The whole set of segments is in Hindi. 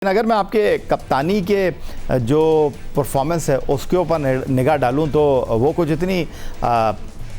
अगर मैं आपके कप्तानी के जो परफॉर्मेंस है उसके ऊपर निगाह डालूं तो वो कुछ इतनी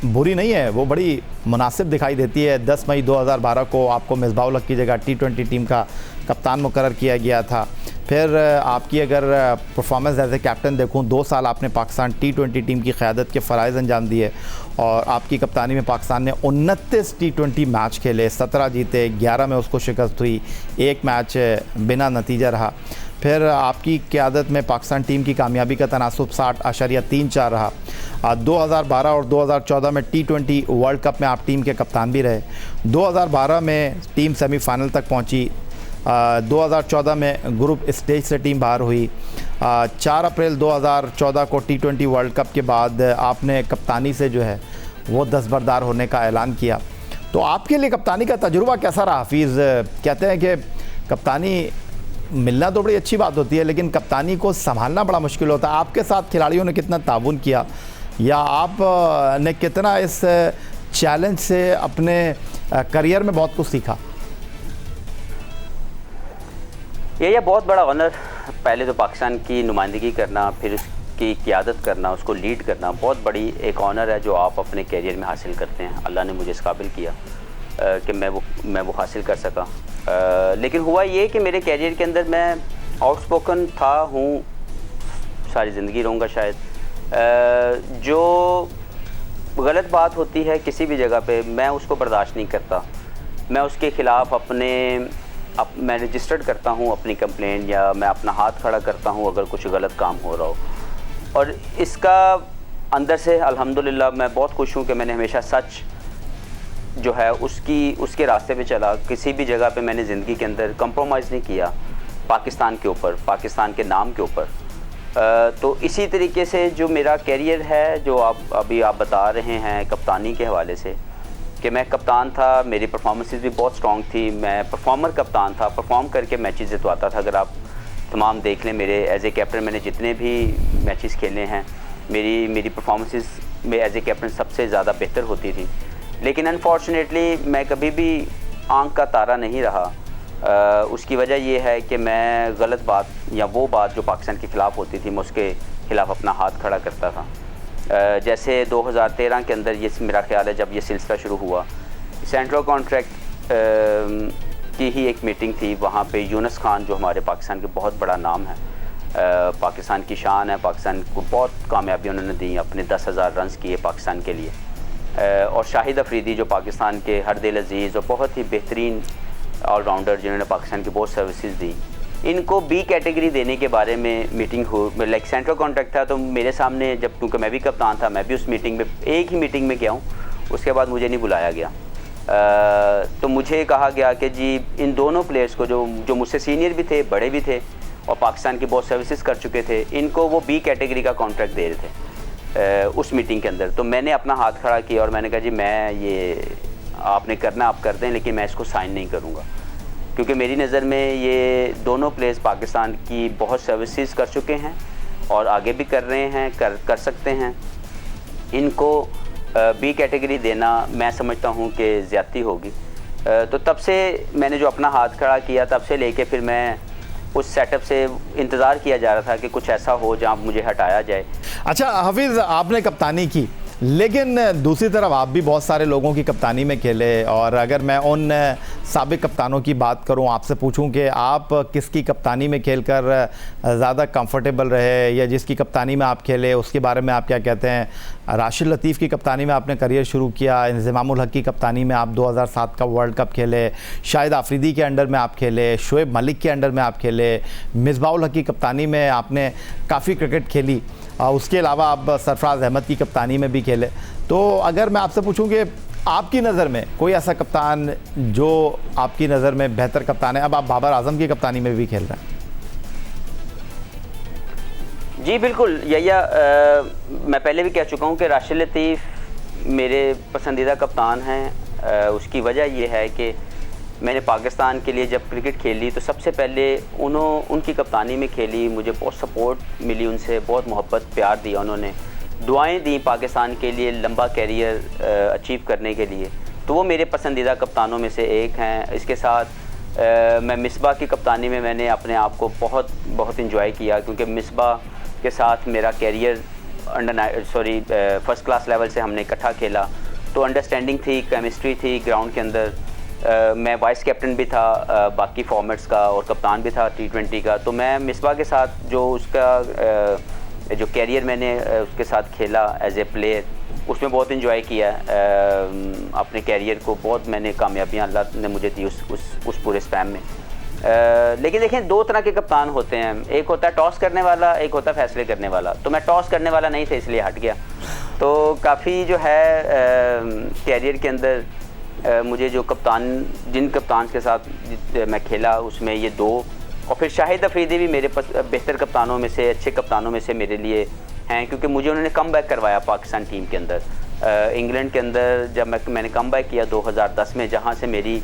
बुरी नहीं है, वो बड़ी मुनासिब दिखाई देती है। 10 मई 2012 को आपको मिसबाह-उल हक की जगह T20 टीम का कप्तान मुकर्रर किया गया था। फिर आपकी अगर परफॉर्मेंस एज ए कैप्टन देखूं, 2 साल आपने पाकिस्तान T20 टीम की क़यादत के फ़राइज़ अंजाम दिए और आपकी कप्तानी में पाकिस्तान ने 29 T20 मैच खेले, 17 जीते, 11 में उसको शिकस्त हुई, 1 मैच बिना नतीजा रहा। फिर आपकी क़यादत में पाकिस्तान टीम की कामयाबी का तनासुब 60.34 रहा। 2012 और 2014 में T20 वर्ल्ड कप में आप टीम के कप्तान भी रहे। 2012 में टीम सेमीफाइनल तक पहुंची। 2014 में ग्रुप स्टेज से टीम बाहर हुई। 4 अप्रैल 2014 को T20 वर्ल्ड कप के बाद आपने कप्तानी से जो है वो दस्तबरदार होने का ऐलान किया। तो आपके लिए कप्तानी का तजुर्बा कैसा रहा हफीज़? कहते हैं कि कप्तानी मिलना तो बड़ी अच्छी बात होती है, लेकिन कप्तानी को संभालना बड़ा मुश्किल होता है। आपके साथ खिलाड़ियों ने कितना ताउन किया या आप ने कितना इस चैलेंज से अपने करियर में बहुत कुछ सीखा? ये बहुत बड़ा ऑनर, पहले तो पाकिस्तान की नुमाइंदगी करना, फिर उसकी क़यादत करना, उसको लीड करना, बहुत बड़ी एक ऑनर है जो आप अपने करियर में हासिल करते हैं। अल्लाह ने मुझे इस काबिल किया कि मैं वो हासिल कर सका। लेकिन हुआ ये कि मेरे करियर के अंदर मैं आउटस्पोकन हूँ, सारी ज़िंदगी रहूँगा शायद। जो गलत बात होती है किसी भी जगह पे, मैं उसको बर्दाश्त नहीं करता। मैं उसके ख़िलाफ़ मैं रजिस्टर्ड करता हूँ अपनी कंप्लेंट, या मैं अपना हाथ खड़ा करता हूँ अगर कुछ गलत काम हो रहा हो। और इसका अंदर से अल्हम्दुलिल्लाह मैं बहुत खुश हूँ कि मैंने हमेशा सच जो है उसके रास्ते पे चला। किसी भी जगह पे मैंने ज़िंदगी के अंदर कंप्रोमाइज़ नहीं किया पाकिस्तान के ऊपर, पाकिस्तान के नाम के ऊपर। तो इसी तरीके से जो मेरा कैरियर है, जो आप बता रहे हैं कप्तानी के हवाले से, कि मैं कप्तान था, मेरी परफॉर्मेंसेस भी बहुत स्ट्रॉन्ग थी, मैं परफॉर्मर कप्तान था, परफॉर्म करके मैचेस जितवाता था। अगर आप तमाम देख लें मेरे एज ए कैप्टन, मैंने जितने भी मैचेस खेले हैं, मेरी परफॉर्मेंसेस में एज ए कैप्टन सबसे ज़्यादा बेहतर होती थी। लेकिन अनफॉर्चुनेटली मैं कभी भी आंख का तारा नहीं रहा। उसकी वजह यह है कि मैं गलत बात या वो बात जो पाकिस्तान के ख़िलाफ़ होती थी, मैं उसके ख़िलाफ़ अपना हाथ खड़ा करता था। जैसे 2013 के अंदर ये मेरा ख्याल है, जब ये सिलसिला शुरू हुआ, सेंट्रल कॉन्ट्रैक्ट की ही एक मीटिंग थी। वहाँ पे यूनुस खान, जो हमारे पाकिस्तान के बहुत बड़ा नाम है, पाकिस्तान की शान है, पाकिस्तान को बहुत कामयाबी उन्होंने दी, अपने 10,000 रन्स किए पाकिस्तान के लिए। और शाहिद अफरीदी, जो पाकिस्तान के हर दिल अजीज़ और बहुत ही बेहतरीन ऑलराउंडर, जिन्होंने पाकिस्तान की बहुत सर्विसेज दी, इनको बी कैटेगरी देने के बारे में मीटिंग हो। लाइक सेंट्रल कॉन्ट्रैक्ट था, तो मेरे सामने, जब क्योंकि मैं भी कप्तान था, मैं भी उस मीटिंग में, एक ही मीटिंग में गया हूँ, उसके बाद मुझे नहीं बुलाया गया। तो मुझे कहा गया कि जी इन दोनों प्लेयर्स को, जो मुझसे सीनियर भी थे, बड़े भी थे और पाकिस्तान की बहुत सर्विसेज कर चुके थे, इनको वो बी कैटेगरी का कॉन्ट्रैक्ट दे रहे थे उस मीटिंग के अंदर। तो मैंने अपना हाथ खड़ा किया और मैंने कहा जी मैं ये आपने करना आप कर दें, लेकिन मैं इसको साइन नहीं करूँगा, क्योंकि मेरी नज़र में ये दोनों प्लेयर्स पाकिस्तान की बहुत सर्विसेज कर चुके हैं और आगे भी कर रहे हैं, कर सकते हैं। इनको बी कैटेगरी देना मैं समझता हूँ कि ज़्यादती होगी। तो तब से मैंने जो अपना हाथ खड़ा किया, तब से लेके फिर मैं उस सेटअप से इंतज़ार किया जा रहा था कि कुछ ऐसा हो जहाँ मुझे हटाया जाए। अच्छा हफीज़, आपने कप्तानी की, लेकिन दूसरी तरफ आप भी बहुत सारे लोगों की कप्तानी में खेले। और अगर मैं उन साबिक कप्तानों की बात करूं, आपसे पूछूं कि आप किसकी कप्तानी में खेलकर ज़्यादा कंफर्टेबल रहे, या जिसकी कप्तानी में आप खेले उसके बारे में आप क्या कहते हैं? राशिद लतीफ़ की कप्तानी में आपने करियर शुरू किया, इंज़मामुल हक की कप्तानी में आप 2007 का वर्ल्ड कप खेले, शाहिद आफरीदी के अंडर में आप खेले, शोएब मलिक के अंडर में आप खेले, मिसबाह-उल हक की कप्तानी में आपने काफ़ी क्रिकेट खेली, उसके अलावा आप सरफराज अहमद की कप्तानी में भी खेले। तो अगर मैं आपसे पूछूं कि आपकी नज़र में कोई ऐसा कप्तान जो आपकी नज़र में बेहतर कप्तान है? अब आप बाबर आजम की कप्तानी में भी खेल रहे हैं। जी बिल्कुल, मैं पहले भी कह चुका हूँ कि राशिद लतीफ़ मेरे पसंदीदा कप्तान हैं। उसकी वजह यह है कि मैंने पाकिस्तान के लिए जब क्रिकेट खेली तो सबसे पहले उनकी कप्तानी में खेली। मुझे बहुत सपोर्ट मिली उनसे, बहुत मोहब्बत प्यार दिया उन्होंने, दुआएं दी पाकिस्तान के लिए लंबा कैरियर अचीव करने के लिए। तो वो मेरे पसंदीदा कप्तानों में से एक हैं। इसके साथ मैं मिसबा की कप्तानी में मैंने अपने आप को बहुत इंजॉय किया, क्योंकि मिसबा के साथ मेरा कैरियर फर्स्ट क्लास लेवल से हमने इकट्ठा खेला, तो अंडरस्टैंडिंग थी, केमिस्ट्री थी ग्राउंड के अंदर। मैं वाइस कैप्टन भी था बाकी फॉर्मेट्स का और कप्तान भी था T20 का। तो मैं मिसबा के साथ जो उसका जो कैरियर मैंने उसके साथ खेला एज ए प्लेयर, उसमें बहुत इंजॉय किया। अपने कैरियर को बहुत मैंने कामयाबियाँ अल्लाह ने मुझे दी उस पूरे स्पैम में। लेकिन देखें, दो तरह के कप्तान होते हैं, एक होता है टॉस करने वाला, एक होता है फैसले करने वाला। तो मैं टॉस करने वाला नहीं था, इसलिए हट गया। तो काफ़ी जो है कैरियर के अंदर मुझे जो जिन कप्तान के साथ मैं खेला उसमें ये दो, और फिर शाहिद अफरीदी भी मेरे पास बेहतर कप्तानों में से, अच्छे कप्तानों में से मेरे लिए हैं, क्योंकि मुझे उन्होंने कम बैक करवाया पाकिस्तान टीम के अंदर। इंग्लैंड के अंदर जब मैंने कम बैक किया 2010 में, जहाँ से मेरी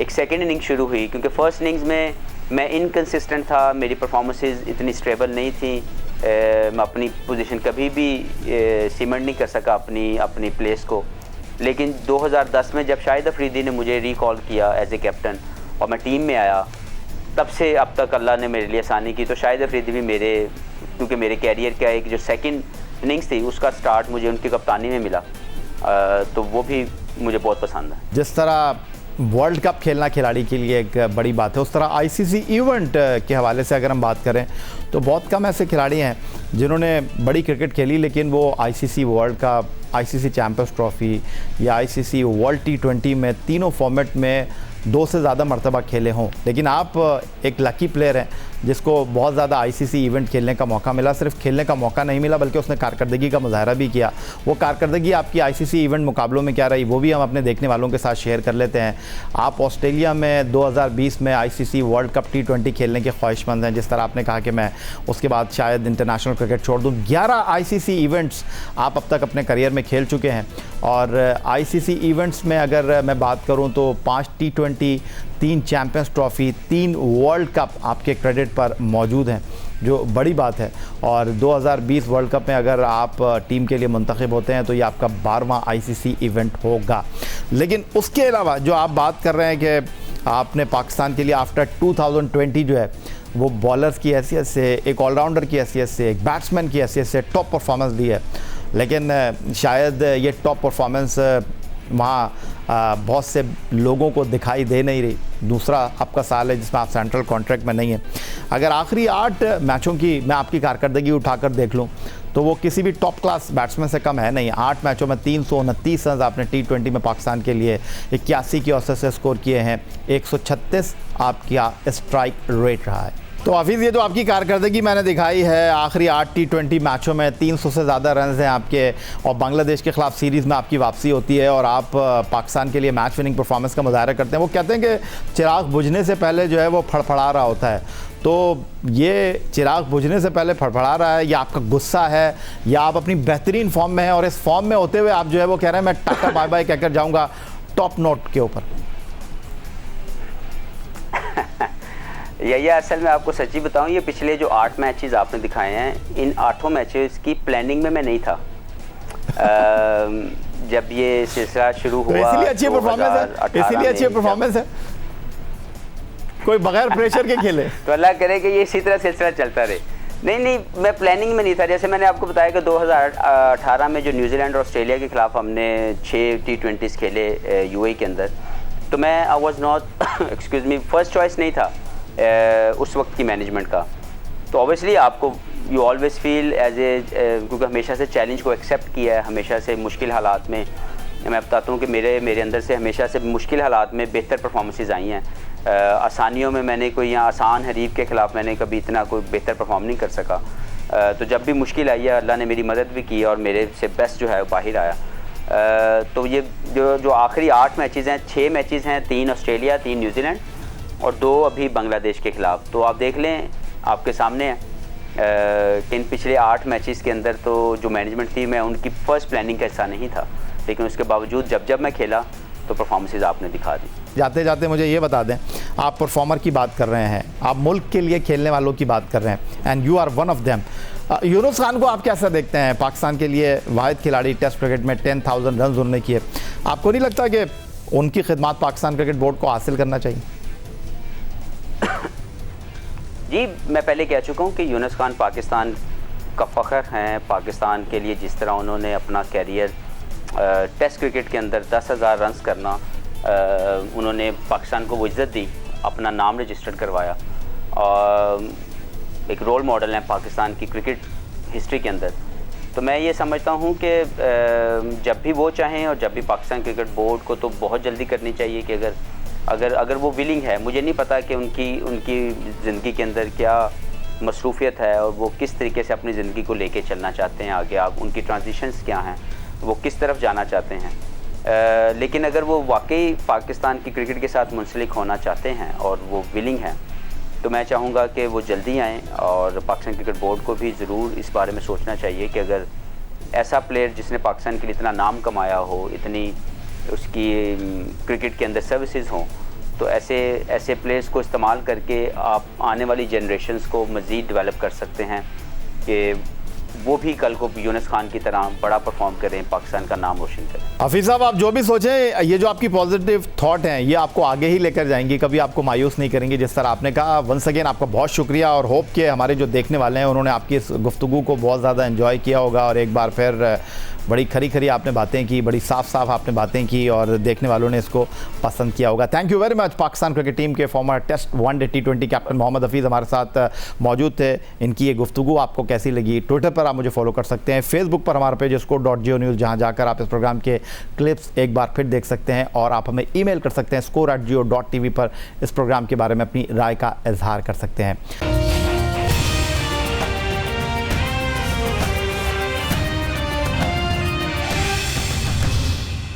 एक सेकेंड इनिंग शुरू हुई, क्योंकि फ़र्स्ट इनिंग्स में मैं इनकंसिस्टेंट था, मेरी परफॉर्मेंसेस इतनी स्टेबल नहीं थी, मैं अपनी पोजीशन कभी भी सीमेंट नहीं कर सका अपनी प्लेस को। लेकिन 2010 में जब शाहिद अफरीदी ने मुझे रिकॉल किया एज ए कैप्टन और मैं टीम में आया, तब से अब तक अल्लाह ने मेरे लिए आसानी की। तो शाहिद अफरीदी भी क्योंकि मेरे कैरियर का एक जो सेकंड इनिंग्स थी उसका स्टार्ट मुझे उनकी कप्तानी में मिला, तो वो भी मुझे बहुत पसंद है। जिस तरह वर्ल्ड कप खेलना खिलाड़ी के लिए एक बड़ी बात है, उस तरह आईसीसी इवेंट के हवाले से अगर हम बात करें तो बहुत कम ऐसे खिलाड़ी हैं जिन्होंने बड़ी क्रिकेट खेली लेकिन वो ICC world cup, ICC champions trophy या आईसीसी वर्ल्ड T20 में तीनों फॉर्मेट में 2 से ज़्यादा मरतबा खेले हों। लेकिन आप एक लकी प्लेयर हैं जिसको बहुत ज़्यादा आईसीसी इवेंट खेलने का मौका मिला। सिर्फ खेलने का मौका नहीं मिला बल्कि उसने कारकर्दगी का मुजाहरा भी किया। वो कारकर्दगी आपकी आईसीसी इवेंट मुकाबलों में क्या रही वो भी हम अपने देखने वालों के साथ शेयर कर लेते हैं। आप ऑस्ट्रेलिया में 2020 में आईसीसी वर्ल्ड कप T20 खेलने के ख्वाहिशमंद हैं, जिस तरह आपने कहा कि मैं उसके बाद शायद इंटरनेशनल क्रिकेट छोड़ दूँ। 11 आईसीसी इवेंट्स आप अब तक अपने करियर में खेल चुके हैं और आईसीसी इवेंट्स में अगर मैं बात करूँ तो 5 T20, 3 champions trophy, 3 world cup आपके क्रेडिट पर मौजूद हैं, जो बड़ी बात है। और 2020 वर्ल्ड कप में अगर आप टीम के लिए मुंतखब होते हैं तो ये आपका 12वां आईसीसी इवेंट होगा। लेकिन उसके अलावा जो आप बात कर रहे हैं कि आपने पाकिस्तान के लिए आफ्टर 2020 जो है वो बॉलर्स की हैसियत से, एक ऑलराउंडर की हैसियत से, एक बैट्समैन की हैसियत से टॉप परफॉर्मेंस दी है, लेकिन शायद ये टॉप परफॉर्मेंस वहाँ बहुत से लोगों को दिखाई दे नहीं रही। दूसरा आपका साल है जिसमें आप सेंट्रल कॉन्ट्रैक्ट में नहीं है। अगर आखिरी 8 मैचों की मैं आपकी कारकर्दगी उठाकर देख लूँ तो वो किसी भी टॉप क्लास बैट्समैन से कम है नहीं। 8 मैचों में 329 रन आपने T20 में पाकिस्तान के लिए 81 की औसत से स्कोर किए हैं, 136 आपका स्ट्राइक रेट रहा है। तो हफीज़, ये जो आपकी कारकर्दगी मैंने दिखाई है, आखिरी 8 T20 मैचों में 300 से ज़्यादा रन हैं आपके, और बांग्लादेश के ख़िलाफ़ सीरीज़ में आपकी वापसी होती है और आप पाकिस्तान के लिए मैच विनिंग परफॉर्मेंस का मुजाहरा करते हैं। वो कहते हैं कि चिराग बुझने से पहले जो है वो फड़फड़ा रहा होता है। तो ये चिराग बुझने से पहले फड़फड़ा रहा है, या आपका गुस्सा है, या आप अपनी बेहतरीन फॉर्म में हैं और इस फॉर्म में होते हुए आप जो है वो कह रहे हैं मैं टाटा बाय बाय कहकर जाऊँगा टॉप नोट के ऊपर? ये असल में आपको सच्ची बताऊं, ये पिछले जो 8 मैचेस आपने दिखाए हैं, इन 8 मैचेस की प्लानिंग में मैं नहीं था जब ये सिलसिला शुरू हुआ। तो इसलिए अच्छी परफॉर्मेंस है, इसीलिए अच्छी परफॉर्मेंस है, कोई बगैर प्रेशर के खेले। तो अल्लाह करे कि ये इसी तरह सिलसिला चलता रहे। नहीं, मैं प्लानिंग में नहीं था। जैसे मैंने आपको बताया कि 2018 में जो न्यूजीलैंड और ऑस्ट्रेलिया के खिलाफ हमने 6 T20s खेले यूएई के अंदर, तो मैं I was not excuse me first choice नहीं था उस वक्त की मैनेजमेंट का। तो ऑब्वियसली आपको you always feel as a, क्योंकि हमेशा से चैलेंज को एक्सेप्ट किया है, हमेशा से मुश्किल हालात में, मैं बताता हूँ कि मेरे अंदर से हमेशा से मुश्किल हालात में बेहतर परफॉर्मेंसेस आई हैं। आसानियों में मैंने कोई यहाँ आसान हरीफ के ख़िलाफ़ मैंने कभी इतना कोई बेहतर परफॉर्म नहीं कर सका। तो जब भी मुश्किल आई है अल्लाह ने मेरी मदद भी की और मेरे से बेस्ट जो है बाहर आया। तो ये जो आखिरी 8 मैचेस हैं, 6 मैचेस हैं, 3 ऑस्ट्रेलिया, 3 न्यूजीलैंड और 2 अभी बांग्लादेश के ख़िलाफ़। तो आप देख लें, आपके सामने है कि इन पिछले 8 मैचेस के अंदर तो जो मैनेजमेंट थी, मैं उनकी फ़र्स्ट प्लानिंग का हिस्सा नहीं था, लेकिन उसके बावजूद जब मैं खेला तो परफॉर्मेंसेस आपने दिखा दी। जाते जाते मुझे ये बता दें, आप परफॉर्मर की बात कर रहे हैं, आप मुल्क के लिए खेलने वालों की बात कर रहे हैं, and you are one of them. Yunus Khan को आप कैसा देखते हैं? पाकिस्तान के लिए वाहिद खिलाड़ी टेस्ट क्रिकेट में 10,000 रन उन्होंने किए। आपको नहीं लगता कि उनकी खिदमत पाकिस्तान क्रिकेट बोर्ड को हासिल करना चाहिए? जी, मैं पहले कह चुका हूँ कि यूनुस खान पाकिस्तान का फ़ख्र हैं। पाकिस्तान के लिए जिस तरह उन्होंने अपना कैरियर टेस्ट क्रिकेट के अंदर 10,000 रन्स करना, उन्होंने पाकिस्तान को वो इज़्ज़त दी, अपना नाम रजिस्टर्ड करवाया और एक रोल मॉडल हैं पाकिस्तान की क्रिकेट हिस्ट्री के अंदर। तो मैं ये समझता हूँ कि जब भी वो चाहें और जब भी पाकिस्तान क्रिकेट बोर्ड को तो बहुत जल्दी करनी चाहिए कि अगर वो विलिंग है। मुझे नहीं पता कि उनकी ज़िंदगी के अंदर क्या मसरूफ़ियत है और वो किस तरीके से अपनी ज़िंदगी को लेके चलना चाहते हैं आगे, आप उनकी ट्रांजिशंस क्या हैं, वो किस तरफ जाना चाहते हैं। लेकिन अगर वो वाकई पाकिस्तान की क्रिकेट के साथ मुंसलिक होना चाहते हैं और वो विलिंग हैं, तो मैं चाहूँगा कि वो जल्दी आएँ। और पाकिस्तान क्रिकेट बोर्ड को भी ज़रूर इस बारे में सोचना चाहिए कि अगर ऐसा प्लेयर जिसने पाकिस्तान के लिए इतना नाम कमाया हो, इतनी उसकी क्रिकेट के अंदर सर्विसेज हों, तो ऐसे प्लेयर्स को इस्तेमाल करके आप आने वाली जनरेशन्स को मज़ीद डेवलप कर सकते हैं कि वो भी कल को यूनुस खान की तरह बड़ा परफॉर्म करें, पाकिस्तान का नाम रोशन करें। हफीज़ साहब, आप जो भी सोचें, ये जो आपकी पॉजिटिव थॉट हैं ये आपको आगे ही लेकर जाएंगी, कभी आपको मायूस नहीं करेंगे। जिस तरह आपने कहा, वंस अगेन आपका बहुत शुक्रिया और होप कि हमारे जो देखने वाले हैं उन्होंने आपकी इस गुफ्तगू को बहुत ज़्यादा एंजॉय किया होगा और एक बार फिर बड़ी खरी आपने बातें की, बड़ी साफ आपने बातें की और देखने वालों ने इसको पसंद किया होगा। Thank you very much. Pakistan cricket team के former test one day T20 captain Mohammad Hafeez हमारे साथ मौजूद थे। इनकी ये गुफ्तगू आपको कैसी लगी? ट्विटर पर आप मुझे फॉलो कर सकते हैं, फेसबुक पर हमारा पेज score.geo न्यूज़, जहाँ जाकर आप इस प्रोग्राम के क्लिप्स एक बार फिर देख सकते हैं और आप हमें ईमेल कर सकते हैं score@geo.tv पर इस प्रोग्राम के बारे में अपनी राय का इजहार कर सकते हैं।